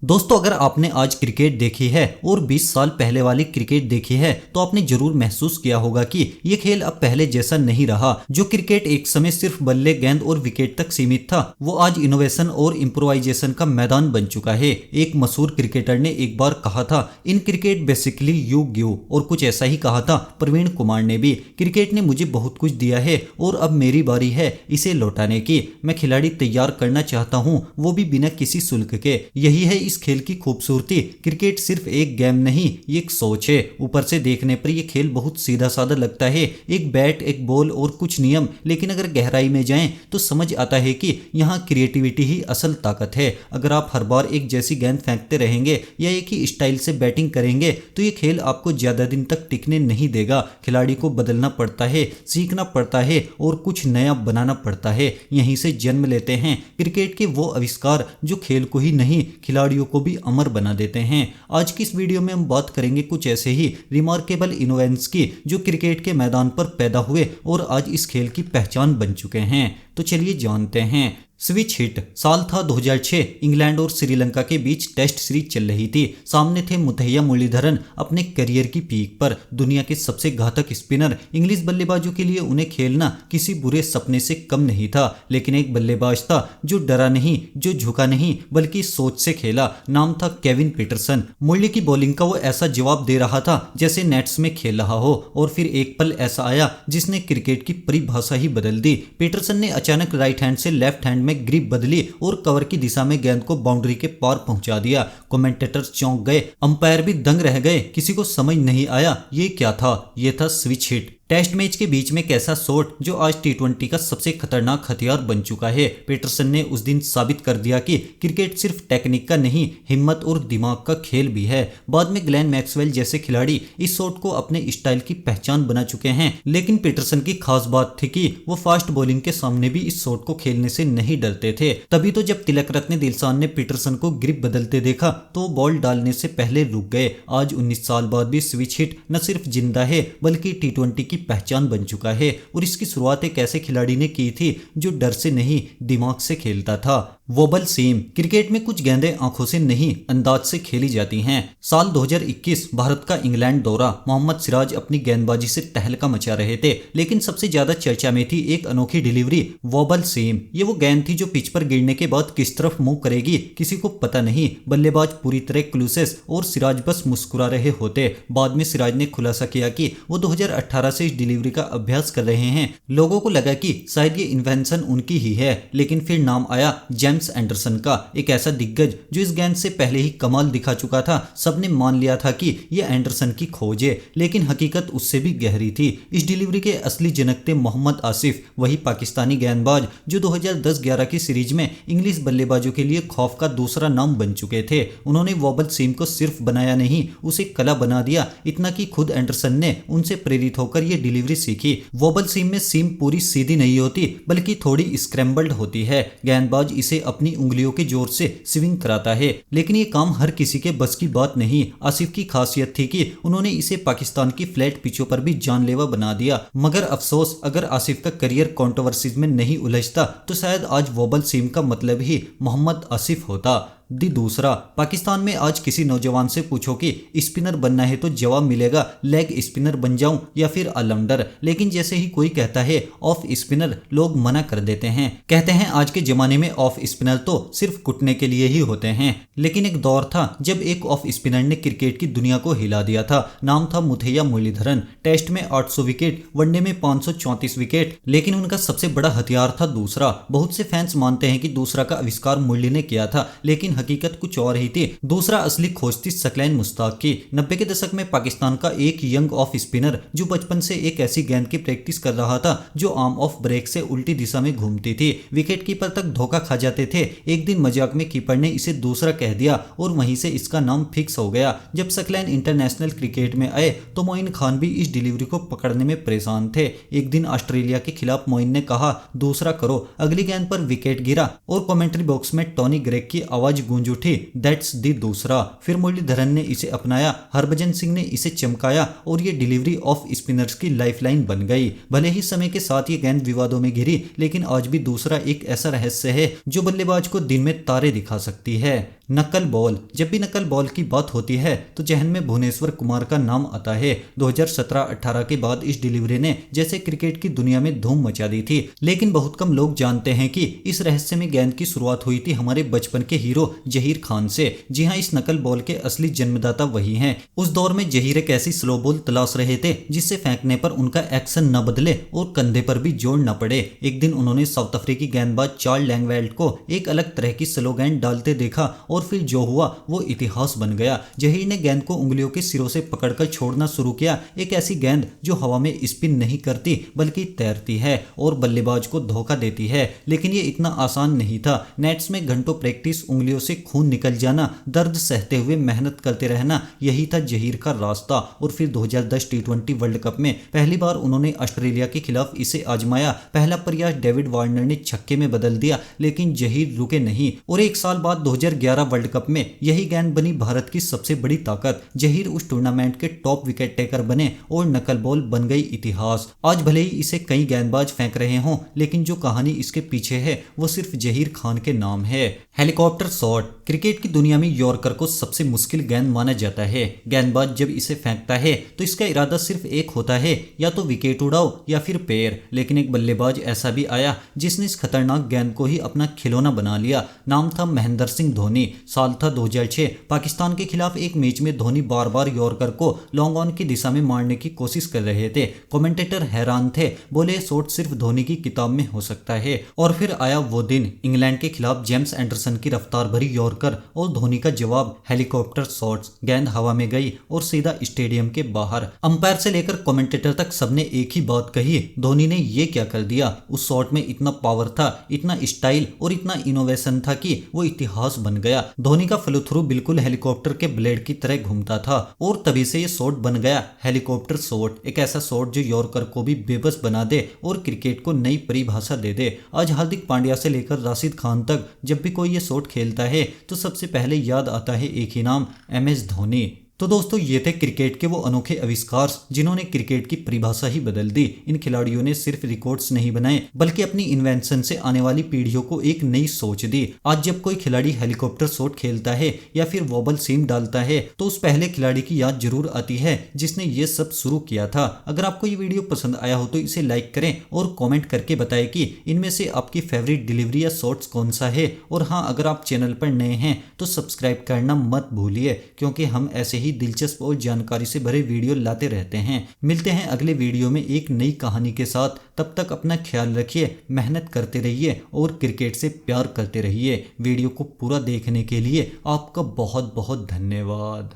दोस्तों, अगर आपने आज क्रिकेट देखी है और 20 साल पहले वाली क्रिकेट देखी है तो आपने जरूर महसूस किया होगा कि ये खेल अब पहले जैसा नहीं रहा। जो क्रिकेट एक समय सिर्फ बल्ले, गेंद और विकेट तक सीमित था, वो आज इनोवेशन और इम्प्रोवाइजेशन का मैदान बन चुका है। एक मशहूर क्रिकेटर ने एक बार कहा था, in cricket basically you give, और कुछ ऐसा ही कहा था प्रवीण कुमार ने भी। क्रिकेट ने मुझे बहुत कुछ दिया है और अब मेरी बारी है इसे लौटाने की। मैं खिलाड़ी तैयार करना चाहता हूँ, वो भी बिना किसी शुल्क के। यही है इस खेल की खूबसूरती। क्रिकेट सिर्फ एक गेम नहीं, ये एक सोच है। ऊपर से देखने पर यह खेल बहुत सीधा साधा लगता है, एक बैट, एक बॉल और कुछ नियम, लेकिन अगर गहराई में जाएं तो समझ आता है कि यहाँ क्रिएटिविटी ही असल ताकत है। अगर आप हर बार एक जैसी गेंद फेंकते रहेंगे या एक ही स्टाइल से बैटिंग करेंगे तो ये खेल आपको ज्यादा दिन तक टिकने नहीं देगा। खिलाड़ी को बदलना पड़ता है, सीखना पड़ता है और कुछ नया बनाना पड़ता है। यहीं से जन्म लेते हैं क्रिकेट के वो आविष्कार जो खेल को ही नहीं, खिलाड़ियों को भी अमर बना देते हैं। आज की इस वीडियो में हम बात करेंगे कुछ ऐसे ही रिमार्केबल इनोवेशंस की जो क्रिकेट के मैदान पर पैदा हुए और आज इस खेल की पहचान बन चुके हैं। तो चलिए जानते हैं। Switch hit. साल था 2006। इंग्लैंड और श्रीलंका के बीच टेस्ट सीरीज चल रही थी। सामने थे मुथैया मुरलीधरन, अपने करियर की पीक पर, दुनिया के सबसे घातक स्पिनर। इंग्लिश बल्लेबाजों के लिए उन्हें खेलना किसी बुरे सपने से कम नहीं था, लेकिन एक बल्लेबाज था जो डरा नहीं, जो झुका नहीं, बल्कि सोच से खेला। नाम था केविन पीटरसन। मुरली की बॉलिंग का वो ऐसा जवाब दे रहा था जैसे नेट्स में खेल रहा हो, और फिर एक पल ऐसा आया जिसने क्रिकेट की परिभाषा ही बदल दी। पीटरसन ने अचानक राइट हैंड से लेफ्ट हैंड में ग्रिप बदली और कवर की दिशा में गेंद को बाउंड्री के पार पहुंचा दिया। कमेंटेटर्स चौंक गए, अंपायर भी दंग रह गए। किसी को समझ नहीं आया ये क्या था। ये था स्विच हिट। टेस्ट मैच के बीच में कैसा शॉट जो आज टी20 का सबसे खतरनाक हथियार बन चुका है। पीटरसन ने उस दिन साबित कर दिया कि क्रिकेट सिर्फ टेक्निक का नहीं, हिम्मत और दिमाग का खेल भी है। बाद में ग्लेन मैक्सवेल जैसे खिलाड़ी इस शॉट को अपने स्टाइल की पहचान बना चुके हैं, लेकिन पीटरसन की खास बात थी कि वो फास्ट बॉलिंग के सामने भी इस शॉट को खेलने से नहीं डरते थे। तभी तो जब तिलक रत्न दिलशान ने पीटरसन को ग्रिप बदलते देखा तो बॉल डालने से पहले रुक गए। आज 19 साल बाद भी स्विच हिट न सिर्फ जिंदा है बल्कि टी20 की पहचान बन चुका है। और इसकी शुरुआत एक ऐसे खिलाड़ी ने की थी जो डर से नहीं, दिमाग से खेलता था। वोबल सीम। क्रिकेट में कुछ गेंदें आंखों से नहीं, अंदाज से खेली जाती हैं। साल 2021 भारत का इंग्लैंड दौरा। मोहम्मद सिराज अपनी गेंदबाजी से तहलका मचा रहे थे, लेकिन सबसे ज्यादा चर्चा में थी एक अनोखी डिलीवरी, वोबल सीम। ये वो गेंद थी जो पिच पर गिरने के बाद किस तरफ मूव करेगी किसी को पता नहीं। बल्लेबाज पूरी तरह क्लूसेस और सिराज बस मुस्कुरा रहे होते। बाद में सिराज ने खुलासा किया कि वो 2018 से इस डिलीवरी का अभ्यास कर रहे हैं। लोगों को लगा कि शायद ये इन्वेंशन उनकी ही है, लेकिन फिर नाम आया जेम्स एंडरसन का, एक ऐसा दिग्गज जो इस गेंद से पहले ही कमाल दिखा चुका था। सबने मान लिया था कि यह एंडरसन की खोज है, लेकिन हकीकत उससे भी गहरी थी। इस डिलीवरी के असली जनक थे मोहम्मद आसिफ, वही पाकिस्तानी गेंदबाज जो 2010-11 की सीरीज में इंग्लिश बल्लेबाजों के लिए खौफ का दूसरा नाम बन चुके थे। उन्होंने वोबल सीम को सिर्फ बनाया नहीं, उसे कला बना दिया। इतना कि खुद एंडरसन ने उनसे प्रेरित होकर यह डिलीवरी सीखी। वोबल सीम में सीम पूरी सीधी नहीं होती बल्कि थोड़ी स्क्रैम्बल्ड होती है। गेंदबाज इसे अपनी उंगलियों के जोर से स्विंग कराता है, लेकिन ये काम हर किसी के बस की बात नहीं। आसिफ की खासियत थी कि उन्होंने इसे पाकिस्तान की फ्लैट पिचों पर भी जानलेवा बना दिया। मगर अफसोस, अगर आसिफ का करियर कंट्रोवर्सीज में नहीं उलझता तो शायद आज वोबल सीम का मतलब ही मोहम्मद आसिफ होता। दूसरा, पाकिस्तान में आज किसी नौजवान से पूछो कि स्पिनर बनना है तो जवाब मिलेगा लेग स्पिनर बन जाऊं या फिर ऑलराउंडर। लेकिन जैसे ही कोई कहता है ऑफ स्पिनर, लोग मना कर देते हैं। कहते हैं आज के जमाने में ऑफ स्पिनर तो सिर्फ कुटने के लिए ही होते हैं। लेकिन एक दौर था जब एक ऑफ स्पिनर ने क्रिकेट की दुनिया को हिला दिया था। नाम था मुथैया मुरलीधरन। टेस्ट में 800 विकेट, वनडे में 534 विकेट, लेकिन उनका सबसे बड़ा हथियार था दूसरा। बहुत से फैंस मानते हैं कि दूसरा का आविष्कार मुरली ने किया था, लेकिन हकीकत कुछ और ही थी। दूसरा असली खोज थी सकलैन मुश्ताक की। 90 के दशक में पाकिस्तान का एक यंग ऑफ स्पिनर जो बचपन से एक ऐसी गेंद की प्रैक्टिस कर रहा था जो आर्म ऑफ ब्रेक से उल्टी दिशा में घूमती थी। विकेट कीपर तक धोखा खा जाते थे। एक दिन मजाक में कीपर ने इसे दूसरा कह दिया और वहीं से इसका नाम फिक्स हो गया। जब सकलैन इंटरनेशनल क्रिकेट में आए तो मोइन खान भी इस डिलीवरी को पकड़ने में परेशान थे। एक दिन ऑस्ट्रेलिया के खिलाफ मोइन ने कहा दूसरा करो। अगली गेंद पर विकेट गिरा और कमेंट्री बॉक्स में टॉनी ग्रेग की आवाज गूंज उठी, दैट्स दी दूसरा। फिर मुरलीधरन ने इसे अपनाया, हरभजन सिंह ने इसे चमकाया और ये डिलीवरी ऑफ स्पिनर्स की लाइफलाइन बन गई। भले ही समय के साथ ये गेंद विवादों में घिरी, लेकिन आज भी दूसरा एक ऐसा रहस्य है जो बल्लेबाज को दिन में तारे दिखा सकती है। नकल बॉल। जब भी नकल बॉल की बात होती है तो जहन में भुवनेश्वर कुमार का नाम आता है। 2017-18 के बाद इस डिलीवरी ने जैसे क्रिकेट की दुनिया में धूम मचा दी थी, लेकिन बहुत कम लोग जानते हैं कि इस रहस्यमय गेंद की शुरुआत हुई थी हमारे बचपन के हीरो जहीर खान से। जी हाँ, इस नकल बॉल के असली जन्मदाता वही हैं। उस दौर में जहीर एक ऐसी स्लो बॉल तलाश रहे थे जिससे फेंकने पर उनका एक्शन न बदले और कंधे पर भी जोर न पड़े। एक दिन उन्होंने साउथ अफ्रीकी गेंदबाज चार्ल्स लैंगवेल्ड को एक अलग तरह की स्लो गेंद डालते देखा और फिर जो हुआ वो इतिहास बन गया। जहीर ने गेंद को उंगलियों के सिरों से पकड़कर छोड़ना शुरू किया, एक ऐसी गेंद जो हवा में स्पिन नहीं करती बल्कि तैरती है और बल्लेबाज को धोखा देती है। लेकिन ये इतना आसान नहीं था। नेट्स में घंटों प्रैक्टिस, उंगलियों से खून निकल जाना, दर्द सहते हुए मेहनत करते रहना, यही था जहीर का रास्ता। और फिर 2010 टी20 वर्ल्ड कप में पहली बार उन्होंने ऑस्ट्रेलिया के खिलाफ इसे आजमाया। पहला प्रयास डेविड वार्नर ने छक्के में बदल दिया, लेकिन जहीर रुके नहीं और एक साल बाद 2011 वर्ल्ड कप में यही गेंद बनी भारत की सबसे बड़ी ताकत। जहीर उस टूर्नामेंट के टॉप विकेट टेकर बने और नकल बॉल बन गई इतिहास। आज भले ही इसे कई गेंदबाज फेंक रहे हों, लेकिन जो कहानी इसके पीछे है वो सिर्फ जहीर खान के नाम है। Helicopter shot. क्रिकेट की दुनिया में यॉर्कर को सबसे मुश्किल गेंद माना जाता है। गेंदबाज जब इसे फेंकता है तो इसका इरादा सिर्फ एक होता है, या तो विकेट उड़ाओ या फिर पैर। लेकिन एक बल्लेबाज ऐसा भी आया जिसने इस खतरनाक गेंद को ही अपना खिलौना बना लिया। नाम था महेंद्र सिंह धोनी। साल था 2006। पाकिस्तान के खिलाफ एक मैच में धोनी बार बार यॉर्कर को लॉन्ग ऑन की दिशा में मारने की कोशिश कर रहे थे। कमेंटेटर हैरान थे, बोले शॉट सिर्फ धोनी की किताब में हो सकता है। और फिर आया वो दिन, इंग्लैंड के खिलाफ जेम्स एंडरसन की रफ्तार भरी यॉर्कर और धोनी का जवाब हेलीकॉप्टर शॉट्स। गेंद हवा में गई और सीधा स्टेडियम के बाहर। अंपायर से लेकर कमेंटेटर तक सबने एक ही बात कही, धोनी ने ये क्या कर दिया। उस शॉट में इतना पावर था, इतना स्टाइल और इतना इनोवेशन था कि वो इतिहास बन गया। धोनी का फ्लो थ्रू बिल्कुल हेलीकॉप्टर के ब्लेड की तरह घूमता था और तभी से ये शॉट बन गया हेलीकॉप्टर शॉट। एक ऐसा शॉट जो यॉर्कर को भी बेबस बना दे और क्रिकेट को नई परिभाषा दे दे। आज हार्दिक पांड्या से लेकर राशिद खान तक जब भी कोई ये शॉट खेलता है तो सबसे पहले याद आता है एक ही नाम, MS धोनी। तो दोस्तों, ये थे क्रिकेट के वो अनोखे आविष्कार जिन्होंने क्रिकेट की परिभाषा ही बदल दी। इन खिलाड़ियों ने सिर्फ रिकॉर्ड्स नहीं बनाए बल्कि अपनी इन्वेंशन से आने वाली पीढ़ियों को एक नई सोच दी। आज जब कोई खिलाड़ी हेलीकॉप्टर शॉट खेलता है या फिर वॉबल सीम डालता है तो उस पहले खिलाड़ी की याद जरूर आती है जिसने ये सब शुरू किया था। अगर आपको ये वीडियो पसंद आया हो तो इसे लाइक करें और कॉमेंट करके बताएं कि इनमें से आपकी फेवरेट डिलीवरी या शॉट्स कौन सा है। और हाँ, अगर आप चैनल पर नए हैं तो सब्सक्राइब करना मत भूलिए, क्योंकि हम ऐसे ही दिलचस्प और जानकारी से भरे वीडियो लाते रहते हैं। मिलते हैं अगले वीडियो में एक नई कहानी के साथ। तब तक अपना ख्याल रखिए, मेहनत करते रहिए और क्रिकेट से प्यार करते रहिए। वीडियो को पूरा देखने के लिए आपका बहुत बहुत धन्यवाद।